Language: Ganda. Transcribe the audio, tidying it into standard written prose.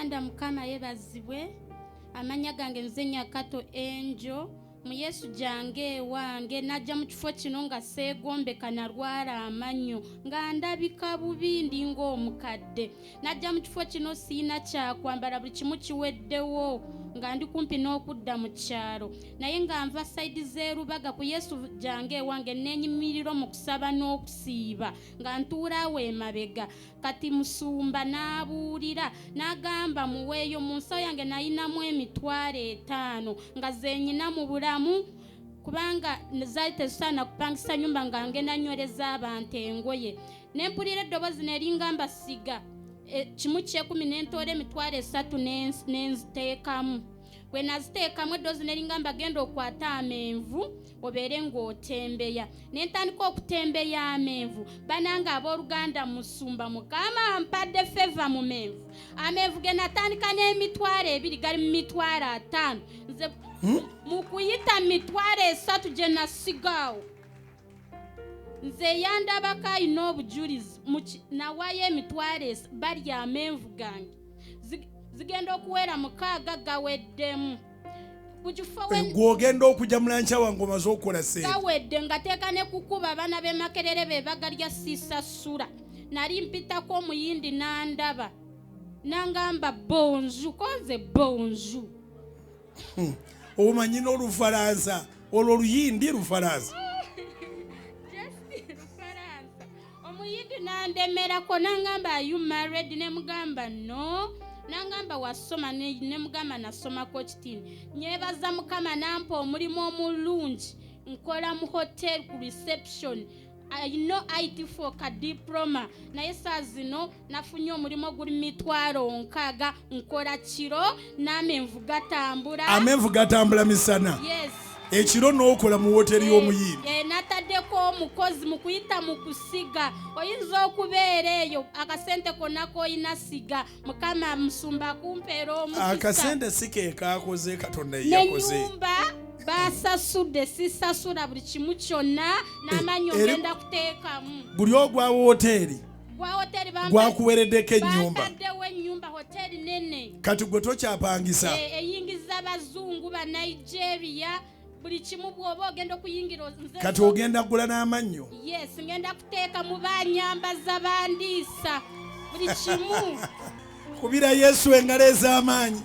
Anda mukama yebazibwe amanya gange nze Nyakato Angel mu Yesu jange wange najja mu kifo kino nga seegombeka narwala amanyo nga ndabika bubi ndi ng'omukadde. Najja mu kifo kino siina kyakwambala buli kimu kiweddewo nga ndi kumpi n'okudda mu kyalo naye nga nva sayidi z'erubaga ku Yesu jange wange neenyimiriro mu kusaba n'okusiiba nga ntuulaawo emabega. Kati musumba n'abuulira n'agamba muweeyo mu nsawo yange nayinamu 5,000 nga zenyina mu bulamu kubanga zaali tezisaana kupangisa nyumba nga ngenda nyweleza abantu engoye. Nempulira eddoboozi neringamba siga kimu kyekumi nentoola 3,000 nenziteekamu. Bwe naziteekamu eddoboozi neringamba genda okwata amenvu obeere ng'otembeya. Nentandika okutembeya amenvu bananga abooluganda musumba mukama mpadde feva mu menvu. Amenvu ge natandika n'2,000 gali mu 5,000 nze mu kuyita 3,000 gye nasigaawo. Nze yandabako alina obujulizi nawaayo 2,000 bali amenvu gange zigenda okuwera 6 gaweddemu. Gwogenda okujja mulancha wange omaze okukola sente gawedde nga teeka ne kukuba abaana b'e Makerere be bagalya sisasula. Nali mpitako omuyindi n'andaba nangamba bonjour konze bonjour. Omanyi n'Olufalansa olwo oluyindi Lufalansa. Omuyindi n'andemerako nangamba are you married ne mugamba no. Nangamba wasoma ne mugamba nasomako kitini. Nyebaza mukama nampa omulimu omulungi nkola mu hotel ku reception. I know IT for ka diploma naye saa zino nafunye omulimu guli 6,000 nkola kiro n'amenvu gatambula. Amenvu gatambula misana. Yes. Ekiro n'okola mu hoteli y'omuyindi. Nataddeko omukozi mu kuyita mu kusiga. Oyinza okubeera eyo akasente konna koyina siga mukama musumba kumpeera omukisa. Akasente sike kaakoze Katonda yakoze. N'ennyumba basasudde sisasula buli kimu kyonna n'amanyi ogenda kuteekamu. Buli ogwa hoteli gwakuwereddeko ennyumba. Bataddewo ennyumba hoteli nene. Kati gwe tokyapangisa. Eyingiza abazungu ba Nigeria. Buli kimu bw'oba ogenda okuyingira nze. Kati ogenda kugula n'amannyo. Yes, ngenda kuteeka mu banyambaza bandiisa buli kimu. Kubira Yesu engalo ez'amaanyi.